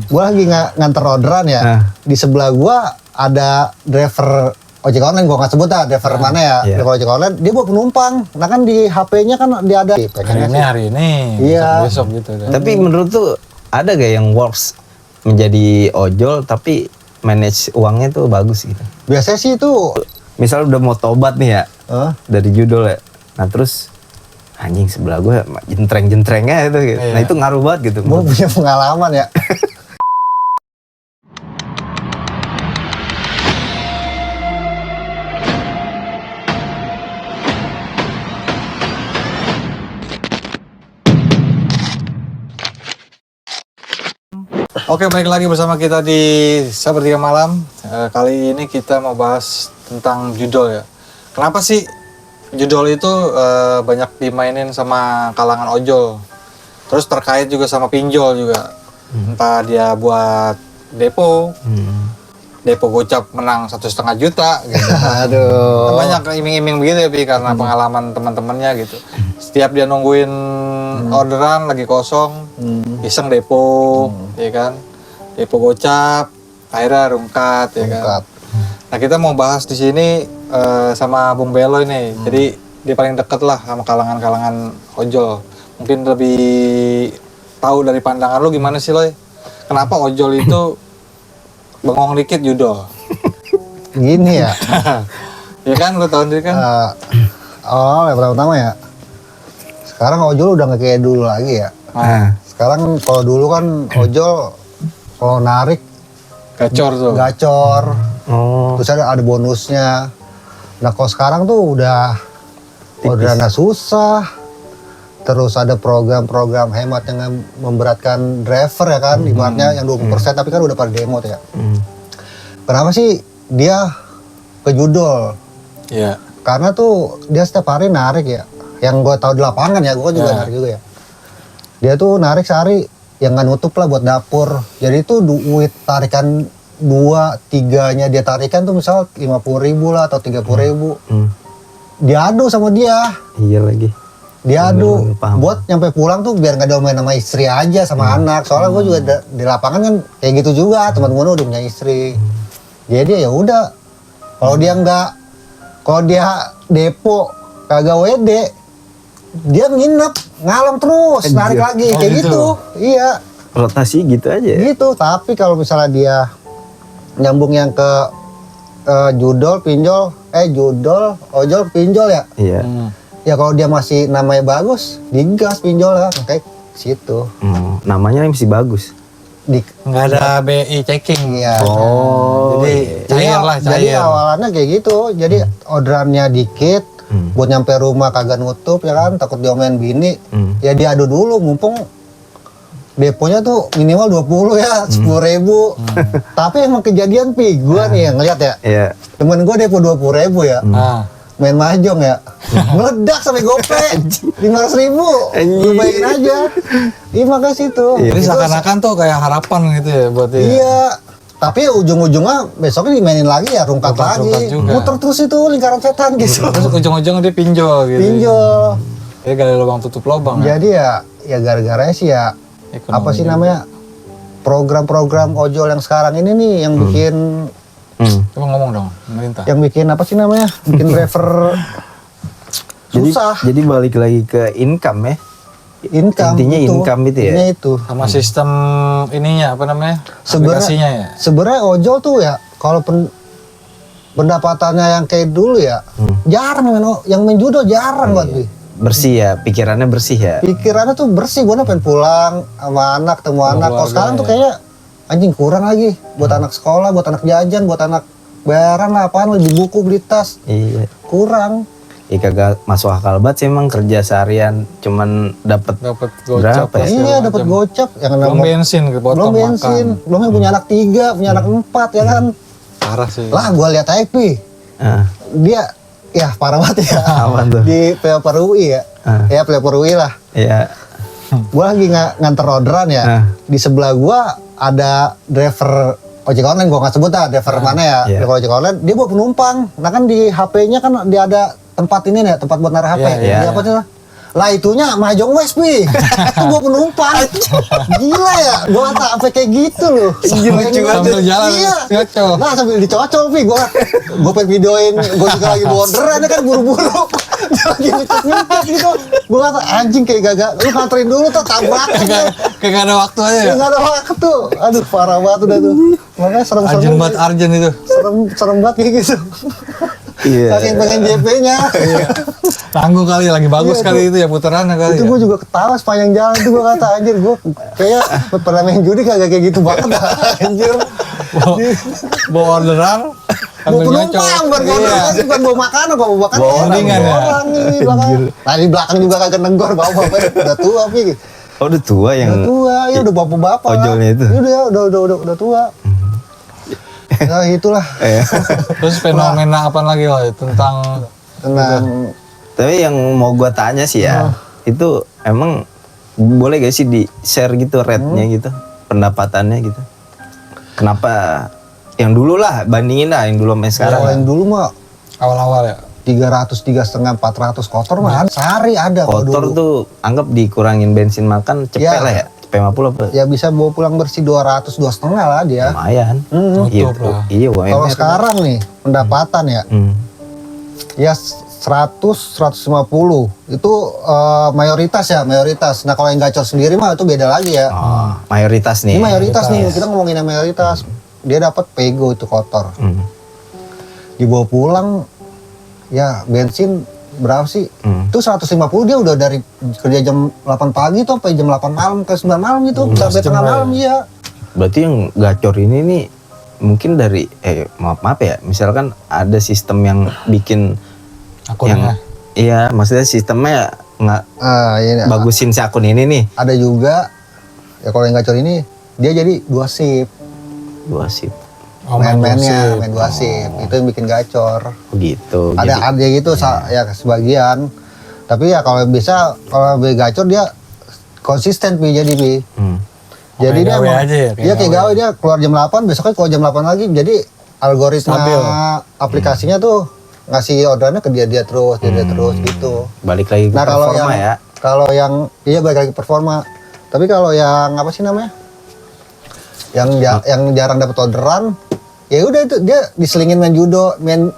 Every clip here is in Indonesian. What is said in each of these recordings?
Gue lagi nganter orderan ya. Di sebelah gue ada driver ojek online, gue nggak sebut driver mana ya. Driver ojek online, dia bawa penumpang. Nah kan di HP-nya kan dia ada. Hari ini, besok gitu. Tapi menurut tuh ada gak yang works menjadi ojol tapi manage uangnya tuh bagus gitu? Biasanya sih itu. Misal udah mau tobat nih ya, dari judul ya. Nah terus anjing sebelah gue jentreng-jentrengnya itu gitu. Nah itu ngaruh banget gitu. Gue punya pengalaman ya. Oke, balik lagi bersama kita di Sepertiga Malam. Kali ini kita mau bahas tentang judol ya. Kenapa sih judol itu banyak dimainin sama kalangan ojol? Terus terkait juga sama pinjol juga. Entah dia buat depo, depo gocap menang 1,5 juta gitu. Aduh. Banyak iming-iming begitu ya, Pi, karena pengalaman teman-temannya gitu. Setiap dia nungguin orderan lagi kosong, iseng depo, ya kan? Depo gocap, akhirnya rungkat, ya kan? Nah kita mau bahas di sini sama Bung Belo ini. Jadi dia paling deket lah sama kalangan-kalangan ojol. Mungkin lebih tahu dari pandangan lu gimana sih, Loy? Kenapa ojol itu bengong dikit judol? Gini ya. Ya kan, lu tahu sendiri kan? Yang pertama ya. Sekarang ojol udah nggak kayak dulu lagi ya. Sekarang kalau dulu kan ojol kalau narik Gacor tuh. Gacor. Terus ada bonusnya. Nah kalau sekarang tuh udah orderannya susah. Terus ada program-program hemat yang memberatkan driver ya kan. Ibaratnya yang 20% tapi kan udah pada demo tuh ya. Kenapa sih dia ke judol? Iya. Karena tuh dia setiap hari narik ya. Yang gue tahu di lapangan ya, gue juga narik juga ya. Dia tuh narik sehari yang nggak nutup lah buat dapur. Jadi tuh duit tarikan 2-3-nya dia tarikan tuh misal 50.000 lah atau 30.000. Diadu sama dia. Iya lagi. Diadu buat nyampe pulang tuh biar nggak diomelin sama istri aja sama anak. Soalnya gue juga di lapangan kan kayak gitu juga. Teman-teman udah punya istri. Jadi ya udah. Kalau dia depo kagak WD, dia nginep ngalong terus, narik lagi kayak gitu. Iya. Rotasi gitu aja. Gitu. Tapi kalau misalnya dia nyambung yang ke judol, pinjol, judol, ojol, pinjol ya. Iya. Ya kalau dia masih namanya bagus, digas pinjol lah, kayak situ. Namanya masih bagus. Nggak ada BI checking. Iya. Jadi cair lah, cair. Jadi awalannya kayak gitu. Jadi orderannya dikit, buat nyampe rumah kagak nutup ya kan, takut diomelin bini. Ya diadu dulu, mumpung deponya tuh minimal 20 ya, 10.000. Tapi emang kejadian Pi, gue nih yang ngeliat ya. Iya. Temen gue depo 20.000 ya. Main mahjong ya, meledak sampai gope 500.000, lu bayangin aja. Iya makasih tuh. Jadi seakan-akan tuh kayak harapan gitu ya buat dia. Iya, tapi ujung-ujungnya besoknya dimainin lagi ya, rungkat lagi, muter terus itu lingkaran setan gitu. Terus ujung-ujungnya dia pinjol gitu. Pinjol. Jadi gali lubang tutup lubang. Jadi ya gara-gara sih ya, Ekonomi apa sih juga. namanya, program-program ojol yang sekarang ini nih yang bikin Coba ngomong dong, pemerintah. yang bikin apa sih namanya, bikin driver susah. Jadi balik lagi ke income ya. Income Intinya itu, income itu ya. intinya itu. Sama sistem ininya apa namanya? Aplikasinya ya. Sebenarnya ojol tuh ya kalau pendapatannya yang kayak dulu ya jarang yang main judol jarang banget. Bersih ya, pikirannya bersih ya. Pikirannya tuh bersih, gue pengen pulang sama anak, ketemu anak. Kalau sekarang tuh kayaknya anjing kurang lagi buat anak sekolah, buat anak jajan, buat anak bayaran lah, apaan, beli buku, beli tas. Iya. Kurang. Ya kagak masuk akal banget sih emang kerja seharian cuman dapat gocap. berapa ya? Iya dapat gocap, yang Belum bensin, belum bensin, belum yang punya anak 3, punya anak 4 ya kan. Parah sih. Lah gue lihat aja Pi, dia ya parah banget ya. Aman tuh. Di pelopor UI ya, ya pelopor UI lah. Iya. Gue lagi nganter orderan ya, di sebelah gue ada driver ojek online, gue nggak sebut driver mana ya, driver ojek online, dia bawa penumpang. Nah kan di HP-nya kan dia ada tempat ini nih, tempat buat naruh HP. Dia apa sih? Lah itunya Mahjong West Pi. Itu gua penumpang. Gila ya, gua tak sampai kayak gitu loh. Sambil jalan Iya. nyocok. Nah sambil dicocol Pi, gua pengen videoin, gua juga lagi borderan kan buru-buru. Dia lagi nyicet gitu. Gua kata anjing kayak gagak, lu nganterin dulu tuh tabrak. Kayak gak ada waktu aja ya. Nggak ada waktu. Aduh parah banget udah tuh. Makanya serem-serem. Arjen banget Arjen itu. Serem banget kayak gitu. Iya. Saking pengen JP-nya. Tangguh kali, lagi bagus Iya, kali itu ya putarannya kali Itu ya. gue juga ketawa sepanjang jalan tuh gue kata anjir gue kayak pernah main judi kagak kayak gitu banget anjir. Bawa orderan, Mau sambil penumpang nyocok. bukan bawa Iya. bukan bawa makanan, bawa makanan. Bawa ordingan ya. Orang nih di belakang. Nah di belakang juga kagak negor bawa udah tua Pi. Oh udah tua yang Udah tua, ya udah bapak-bapak. ojolnya itu? Iya, udah tua. Nah itulah Terus fenomena apa lagi loh tentang tentang Tapi yang mau gua tanya sih ya, itu emang boleh gak sih di share gitu rate-nya gitu, pendapatannya gitu? Kenapa yang dulu lah, bandingin lah yang dulu sama sekarang. kalau yang dulu mah awal-awal ya? 300, 3,5, 400 kotor mah ada. Sehari ada kalau Kotor dulu. tuh anggap dikurangin bensin makan cepet Ya. lah ya, cepet 50 apa? Ya bisa bawa pulang bersih 200, 2,5 lah dia. Lumayan. Tutup lah. Iya, UMR. Kalau sekarang nih pendapatan ya, ya 100, 150 itu mayoritas ya, mayoritas. Nah kalau yang gacor sendiri mah itu beda lagi ya. Oh, mayoritas nih. Ini mayoritas nih, kita ngomongin yang mayoritas. Dia dapat pego itu kotor. Dibawa pulang, ya bensin berapa sih? Itu 150 dia udah dari kerja jam 8 pagi tuh sampai jam 8 malam ke 9 malam gitu, sampai tengah malam iya. Berarti yang gacor ini nih mungkin dari maaf ya, misalkan ada sistem yang bikin Akunnya. iya, maksudnya sistemnya nggak Iya, bagusin si akun ini nih. ada juga ya kalau yang gacor ini dia jadi 2 shift. 2 shift. Oh, main Main-mainnya, musik. main 2 shift. Itu yang bikin gacor. Begitu. Ada gitu ya sebagian. Tapi ya kalau bisa kalau lebih gacor dia konsisten Pi jadi Pi. Jadi Kayak dia gawe emang, aja ya, kayak dia kayak gawe dia keluar jam 8 besoknya keluar jam 8 lagi. Jadi algoritma Stabil. aplikasinya tuh ngasih orderannya ke dia terus, dia terus gitu. balik lagi ke Nah kalau performa yang ya. kalau yang iya balik lagi performa. Tapi kalau yang apa sih namanya? Yang jarang dapat orderan, ya udah itu dia diselingin main judo, main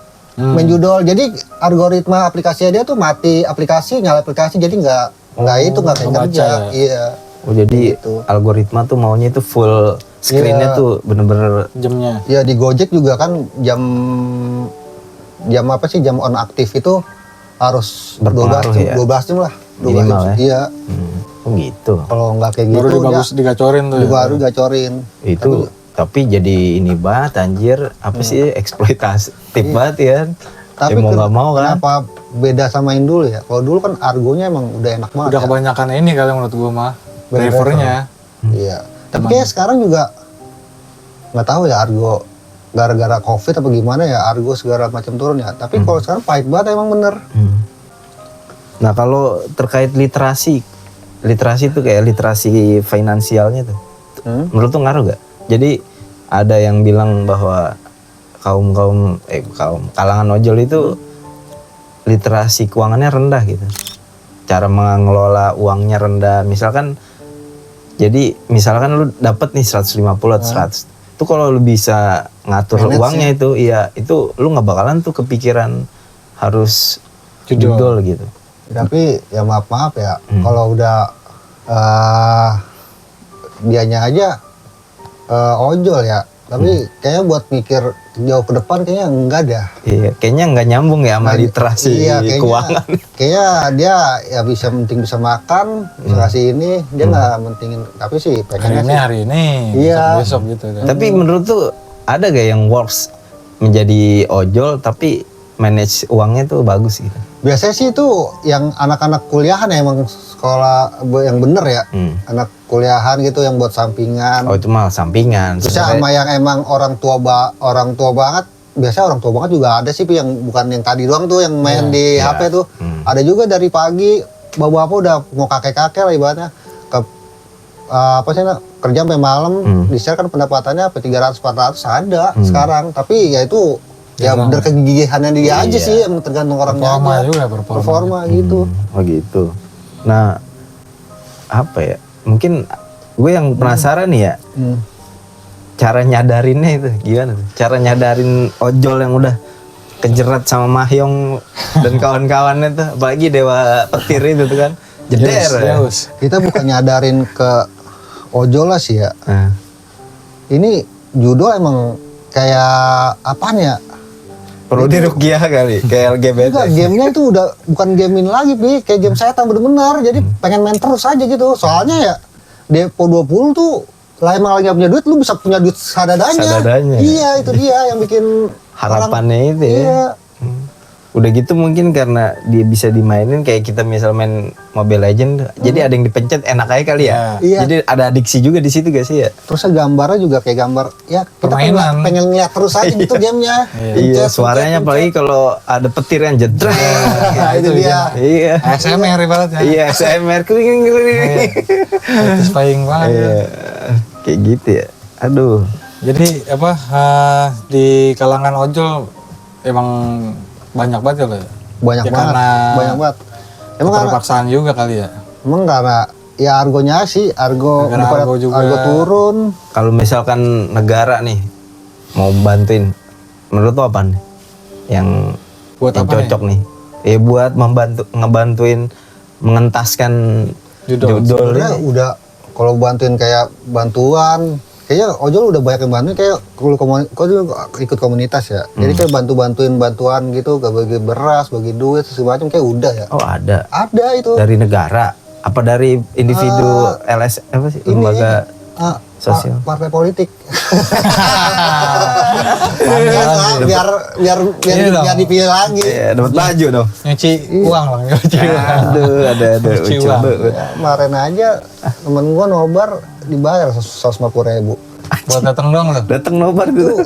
judol. Jadi algoritma aplikasinya dia tuh mati aplikasi, nyala aplikasi jadi nggak itu nggak kayak kebaca kerja. ya? Iya. Oh jadi Gitu. algoritma tuh maunya itu full screen-nya Iya. tuh bener-bener Jamnya. Ya di Gojek juga kan jam apa sih jam on aktif itu harus 12 Berpengaruh jam, ya? 12 jam lah. 12 Minimal jam. ya? Iya. oh gitu. Kalau nggak kayak Baru gitu dibagus digacorin tuh ya. baru gacorin. Itu tapi jadi ini banget anjir, apa sih eksploitatif banget ya. Tapi Ya mau nggak mau kan. kenapa beda sama yang dulu ya? Kalau dulu kan argonya emang udah enak banget. Udah ya. kebanyakan ini kali menurut gua mah. Bener-bener. Drivernya. Iya. Tapi kayak sekarang juga nggak tahu ya argo gara-gara covid apa gimana ya argo segala macam turun ya. Tapi kalau sekarang pahit banget emang bener. Nah kalau terkait literasi itu kayak literasi finansialnya tuh, menurut tuh ngaruh gak? Jadi ada yang bilang bahwa kalangan ojol itu literasi keuangannya rendah gitu, cara mengelola uangnya rendah. Misalkan lu dapet nih 150 atau 100, itu kalau lu bisa ngatur Manage uangnya itu, iya itu lu nggak bakalan tuh kepikiran harus judol gitu. Tapi ya maaf ya kalau udah dianya aja ojol ya. Tapi kayaknya buat mikir jauh ke depan kayaknya enggak dah. Iya, kayaknya nggak nyambung ya sama literasi keuangan. Kayaknya dia ya bisa bisa makan, bisa kasih ini, dia nggak mentingin. Tapi sih pengennya sih. Hari ini, Iya. besok gitu. Tapi menurut tuh ada gak yang works menjadi ojol tapi manage uangnya tuh bagus gitu? Biasanya sih itu yang anak-anak kuliahan ya, emang sekolah yang bener ya. Anak kuliahan gitu yang buat sampingan. Oh itu malah sampingan. Terus sama yang emang orang tua banget. Biasanya orang tua banget juga ada sih Pi, yang bukan yang tadi doang tuh yang main di HP tuh. Ada juga dari pagi bapak-bapak udah mau kakek-kakek lah ibaratnya ke apa sih kerja sampai malam. Di-share kan pendapatannya apa 300-400 ada sekarang. Tapi ya itu ya bener kegigihannya dia aja sih, yang tergantung orangnya Performa aja. juga, performa. gitu. Oh gitu. Nah, apa ya? Mungkin gue yang penasaran nih ya, cara nyadarinnya itu gimana tuh? Cara nyadarin ojol yang udah kejerat sama Mahyong dan kawan-kawannya tuh, apalagi Dewa Petir itu tuh kan, jeder ya. Kita bukan nyadarin ke ojol lah sih ya. Nah, Ini judo emang kayak apaan ya? perlu diruqyah kali, kayak LGBT. Enggak, gamenya itu udah bukan game ini lagi, Pi. Kayak game setan bener-bener. Jadi pengen main terus aja gitu. Soalnya ya Depo 20 tuh lah emang lagi gak punya duit, lu bisa punya duit sadadanya. Iya, itu dia yang bikin Harapannya itu ya. Iya. Udah gitu mungkin karena dia bisa dimainin kayak kita misal main Mobile Legend, jadi ada yang dipencet enak aja kali ya. Iya. Jadi ada adiksi juga di situ gak sih ya? Terusnya gambarnya juga kayak gambar ya kita pengen ngeliat terus aja gitu gamenya. Iya, suaranya apalagi kalau ada petir yang jedreng. Nah, itu dia. Iya. ASMR ibaratnya. Iya, ASMR kering. Satisfying banget. Iya. Kayak gitu ya. Aduh. Jadi apa di kalangan ojol emang banyak banget ya? Banyak Ya, banget. karena Banyak banget. Emang karena, Terpaksaan juga kali ya. emang karena ya argonya sih, argo Gara-gara daripada argo juga. argo turun. Kalau misalkan negara nih mau bantuin, menurut lo apa nih? Yang Buat yang apa cocok nih? Buat ngebantuin mengentaskan Judol. judol Sebenarnya ini. udah kalau bantuin kayak bantuan, kayaknya ojol udah banyak yang bantuin, kayak kau juga ikut komunitas ya. Jadi kayak bantuin bantuan gitu, gak bagi beras, bagi duit segala macam kayak udah ya. Oh ada. Ada itu. Dari negara? Apa dari individu LS apa sih? Lembaga sosial. Partai politik. Iya biar dipilih lagi. Iya, dapat baju dong. Nyuci uang lah, nyuci uang. Aduh, ada Cuci coba. uang. Ya, kemarin aja temen gua nobar dibayar 150.000. Buat datang dong lo. Datang nobar Itu gitu.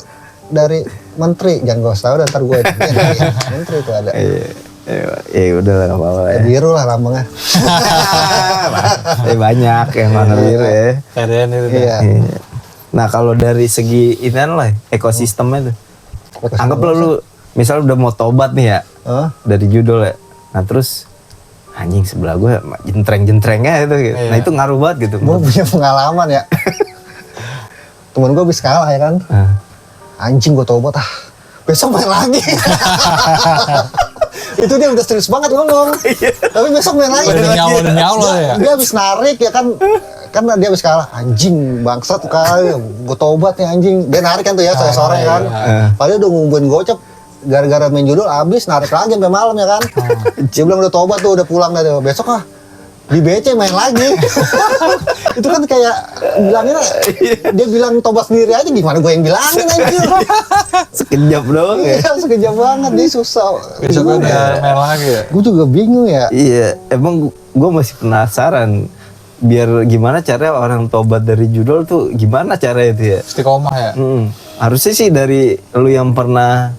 dari menteri, jangan gua tahu ntar gue menteri itu ada. Iya, udah lah, nggak apa-apa ya. Biru lah lambangnya. Banyak yang mana biru ya. Keren itu. Iya. Iya. Nah kalau dari segi ini lah ekosistemnya tuh, anggaplah lu misal udah mau tobat nih ya Hah? dari judul ya, nah terus anjing sebelah gue jentreng-jentrengnya itu, gitu. Iya. Nah itu ngaruh banget gitu. Gue punya pengalaman ya. Temen gue habis kalah ya kan. Nah, Anjing gue tobat besok main lagi. Itu dia udah serius banget ngomong. Tapi besok main lagi. Udah nyawa ya. Dia habis narik ya kan. Kan dia habis kalah. Anjing bangsat kali. Gue tobat nih anjing. Dia narik kan tuh ya sore-sore kan. Padahal udah ngumpulin gocap. Gara-gara main judul habis narik lagi sampai malam ya kan. Dia bilang udah tobat tuh, udah pulang dah. Besok di BC main lagi. Itu kan kayak bilangnya dia bilang tobat sendiri aja, gimana gue yang bilangin anjir. sekejap doang ya. Iya, sekejap banget, dia susah. Besok udah main lagi ya. Gue juga bingung ya. Iya, emang gue masih penasaran biar gimana cara orang tobat dari judul tuh, gimana cara itu ya? Istiqomah ya. Harusnya sih dari lu yang pernah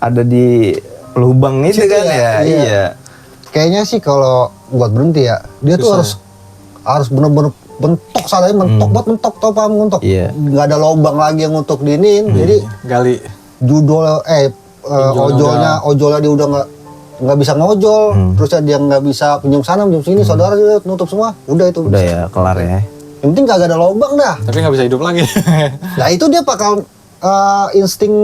ada di lubang itu Situ kan ya? ya. Iya. Iya. Kayaknya sih kalau buat berhenti ya, dia tuh harus bener-bener mentok, salahnya mentok topam mentok. Iya. Nggak ada lubang lagi yang untuk dinin. Jadi Gali. judul ojolnya dia udah nggak bisa ngojol, terusnya dia nggak bisa pinjam sana pinjam sini, saudara dia nutup semua, udah itu. Udah ya, kelar ya. Yang penting kagak ada lubang dah. Tapi nggak bisa hidup lagi. Nah itu dia bakal insting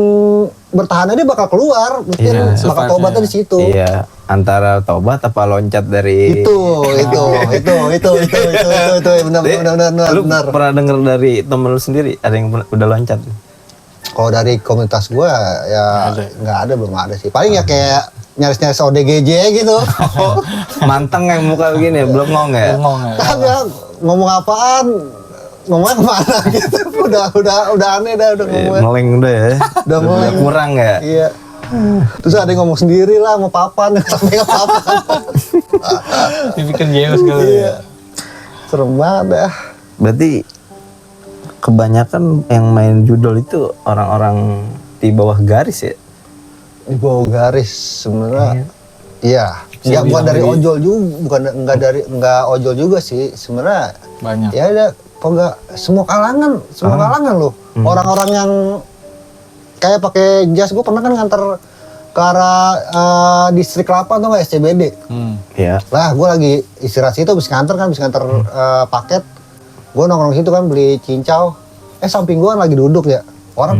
bertahannya dia bakal keluar, mungkin Iya, bakal survive-nya. tobatnya di situ. Iya, antara tobat apa loncat dari Itu benar. Lu pernah denger dari temen lu sendiri ada yang udah loncat? Kalau dari komunitas gua ya nggak ada, belum ada sih. Paling ya kayak nyaris-nyaris ODGJ gitu. Manteng yang muka begini, belum ngong ya? Bengong ya. Kagak ngomong apaan, ngomongnya kemana gitu. Udah aneh dah udah ngomongnya. Meleng udah ya. Udah meleng. Kurang ya? Iya. Terus ada yang ngomong sendiri lah mau papan, sampai nggak papan. Dibikin jauh sekali. Iya. Serem banget dah. Berarti kebanyakan yang main judul itu orang-orang di bawah garis ya? Di bawah garis sebenarnya. Iya. Ya bukan dari ojol juga, nggak ojol juga sih sebenarnya. Banyak. Ya ada semua kalangan loh. Orang-orang yang kayak pakai jas, gue pernah kan nganter ke arah distrik 8 tuh nggak SCBD. Iya. Lah gue lagi istirahat situ habis nganter paket. Gue nongkrong situ kan beli cincau. Samping gue kan lagi duduk ya. Orang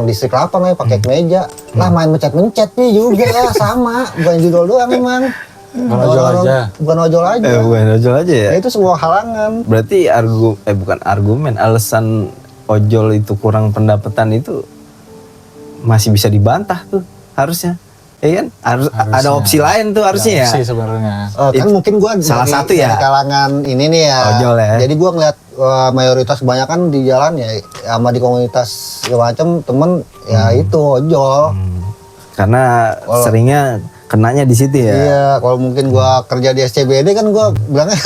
distrik 8 lah pakai kemeja. Lah main mencet-mencet nih juga sama. Bukan judul doang emang. Bukan ojol aja. Bukan ojol aja ya. Ya, itu sebuah halangan. Berarti bukan argumen, alasan ojol itu kurang pendapatan itu masih bisa dibantah tuh harusnya. Ya kan? Harusnya. Ada opsi lain tuh harusnya ya. Opsi sebenarnya. Kan mungkin gue salah satu ya. dari kalangan ini nih ya. Ojol ya. Jadi gue ngeliat mayoritas kebanyakan di jalan ya sama di komunitas segala macam temen ya itu ojol. Karena seringnya kenanya di situ ya. Iya, kalau mungkin gua kerja di SCBD kan gua bilangnya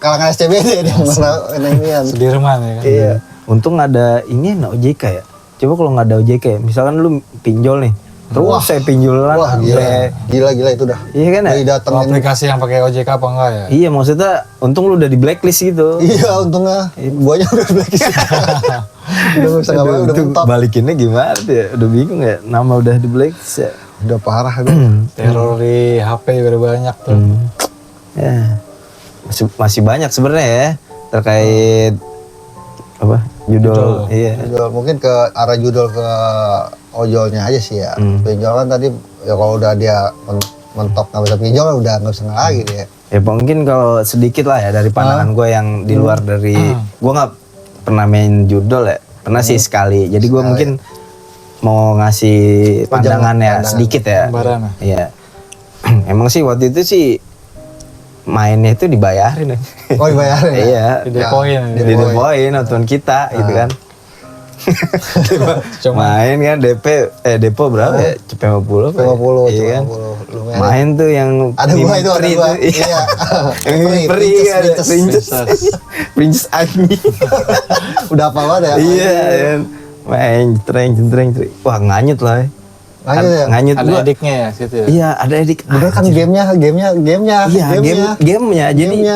kalangan SCBD dia mana inian. Sudirman ya kan. Iya. Untung ada ini OJK ya. Coba kalau nggak ada OJK ya, misalkan lu pinjol nih, terus saya pinjolan. Wah, gila itu dah. Iya kan ya? Kalau aplikasi yang pakai OJK apa enggak ya? Iya, maksudnya untung lu udah di blacklist gitu. Iya, untungnya guanya udah blacklist. Udah bisa ngapain, udah mentok. Balikinnya gimana ya? Udah bingung ya, nama udah di blacklist ya. Udah parah tuh. Teror di HP udah banyak tuh. Ya. Masih banyak sebenarnya ya terkait apa? Judul. Iya. Judul, mungkin ke arah judul ke ojolnya aja sih ya. Pinjol kan tadi ya kalau udah dia mentok nggak bisa pinjol udah nggak bisa lagi dia. Ya mungkin kalau sedikit lah ya dari pandangan gue yang di luar dari gue nggak pernah main judul ya, pernah sih sekali. Jadi gue mungkin mau ngasih pandangan ya sedikit ya. Iya. Emang sih waktu itu sih mainnya itu dibayarin. Oh dibayarin? Iya. Didepoin. Nonton kita gitu kan. Main kan depo berapa ya? Cepet 50. 50, iya kan? 50. Main tuh yang ada gua itu, ada gua. Iya. Yang Princess Agni. Udah apa banget ya? Iya, main centreng. Wah, nganyut lah. Nganyut ada gua. ediknya ya situ ya. Iya, ada edik. Bener kan gamenya. Iya, gamenya. Jadi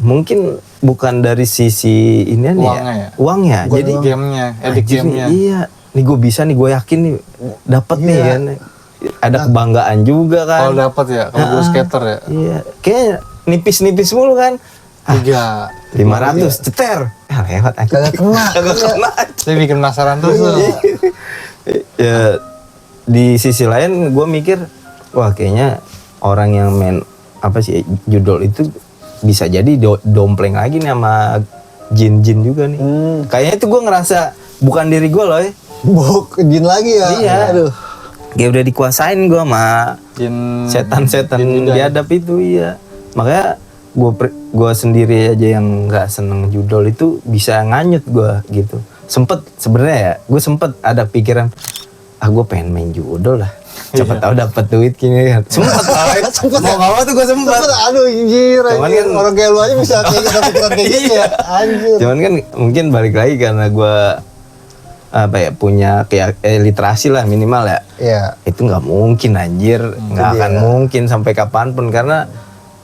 mungkin bukan dari sisi ini uangnya ya. Uangnya. Jadi gamenya, edik gamenya. Iya, nih gue bisa nih, gue yakin nih dapat nih kan. Ada kebanggaan juga kan. Kalau dapat ya, kalau gue skater ya. Iya, kayak nipis-nipis mulu kan. 500 ceter. Lewat aja. Kagak kena. Saya bikin penasaran terus tuh. Ya di sisi lain gue mikir, wah kayaknya orang yang main apa sih judul itu bisa jadi dompleng lagi nih sama jin-jin juga nih. Kayaknya itu gue ngerasa bukan diri gue loh. Jin lagi ya. Iya. Aduh. Kayak udah dikuasain gue sama Jin setan-setan biadab itu iya. Makanya gue sendiri aja yang nggak seneng judul itu bisa nganyut gue gitu. Sempet sebenarnya ya, gue sempet ada pikiran, gue pengen main judul lah. Siapa tahu dapat duit gini kan. Sempet mau nggak mau tuh gue sempet. Aduh anjir. Cuman kan orang kayak lu aja bisa kayak gitu pikiran kayak gitu ya. Anjir. Cuman kan mungkin balik lagi karena gue apa ya punya kayak literasi lah minimal ya. Iya. Itu nggak mungkin anjir, nggak akan mungkin sampai kapanpun karena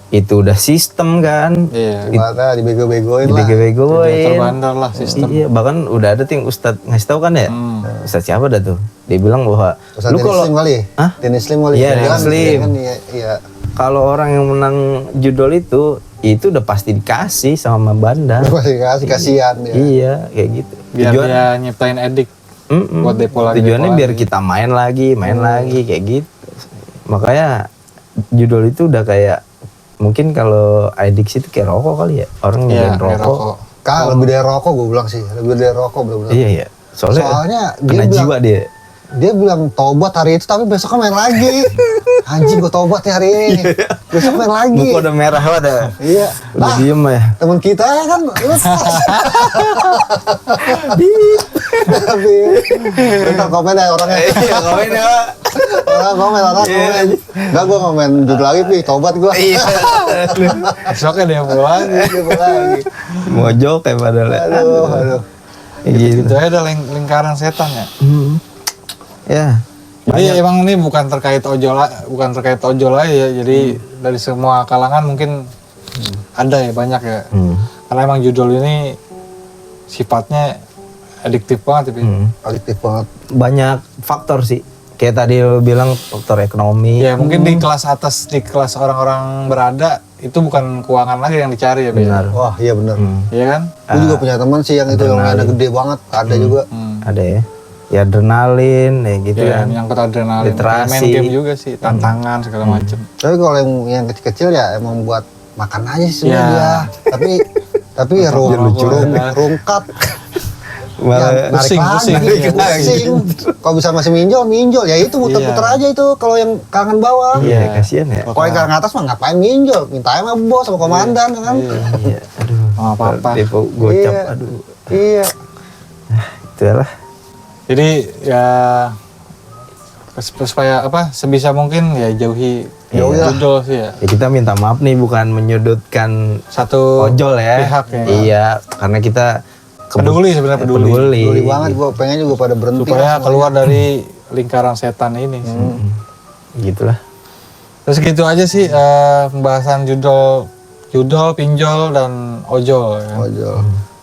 itu udah sistem kan. Iya. Gimana dibego-begoin lah. Dibego-begoin. Terbandar lah sistem. Iya, bahkan udah ada tuh yang Ustadz ngasih tahu kan ya. Ustadz siapa dah tuh? Dia bilang bahwa Ustadz lu kalau Slim kali. Hah? Dennis Slim kali. Iya, Dennis Slim. Iya. Kalau orang yang menang judul itu udah pasti dikasih sama Banda. Pasti kasihan dia. Iya, kayak gitu. Biar dia nyiptain edik buat depo lagi. Tujuannya biar kita main lagi kayak gitu. Makanya judul itu udah kayak mungkin kalau adiksi itu kayak rokok kali ya. Orang nyobain rokok. Lebih dari rokok gue bilang sih. Lebih dari rokok bener-bener. Iya. Soalnya dia kena jiwa dia. Dia bilang tobat hari itu tapi besoknya main lagi. Anjing gue tobat ya hari ini. Besok main lagi. Muka udah merah ada. Iya. Udah diem ya. Temen kita ya kan. Bentar komen ya orangnya. Iya komen ya. Orang komen. Enggak gue komen judul lagi Pi. Tobat gue. Iya. Besoknya dia pulang. Mojok kayak padahal. Aduh. Gitu aja ada lingkaran setan ya. Ya. Jadi emang ini bukan terkait ojol aja ya. Jadi dari semua kalangan mungkin ada ya banyak ya. Karena emang judul ini sifatnya adiktif banget ya. Adiktif banget. Banyak faktor sih. kayak tadi lo bilang faktor ekonomi. Ya mungkin di kelas atas, di kelas orang-orang berada itu bukan keuangan lagi yang dicari ya, Bi. Benar. Wah iya benar. Iya kan? Gue juga punya teman sih yang itu yang mainnya gede banget, ada juga. Ada ya. Ya adrenalin ya gitu Ya, kan. yang kota adrenalin. Literasi. Main game juga sih, tantangan segala macem. Tapi kalau yang kecil-kecil ya emang buat makan aja sih sebenarnya. Tapi rungkat. Malah pusing, pusing. Kalau bisa masih minjol ya itu muter-muter aja itu kalau yang kalangan bawah. iya kasihan ya. Kalau yang kalangan atas mah ngapain minjol? Minta sama bos sama komandan kan. Iya, aduh. Oh, apa-apa. Depo gocap, Iya. aduh. Iya. Itulah. Jadi ya supaya apa sebisa mungkin ya jauhi judul sih ya. Ya kita minta maaf nih bukan menyudutkan Satu ojol ya. pihak ya. Iya, karena kita Peduli sebenarnya peduli. Peduli banget gue pengen juga pada berhenti. Supaya keluar dari lingkaran setan ini. Gitulah. Terus gitu aja sih pembahasan judol, pinjol dan ojol ya. Ojol.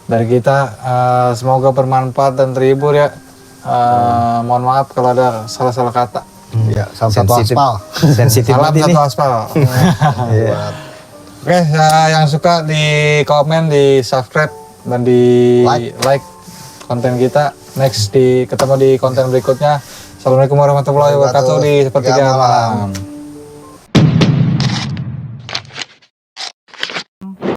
Dari kita semoga bermanfaat dan terhibur ya. Mohon maaf kalau ada salah-salah kata. Ya, salam satu aspal. Sensitif Salam banget ini. satu aspal. Oke, yang suka di komen, di subscribe dan di like konten kita. Next ketemu di konten berikutnya. Assalamualaikum warahmatullahi wabarakatuh di Sepertiga Malam.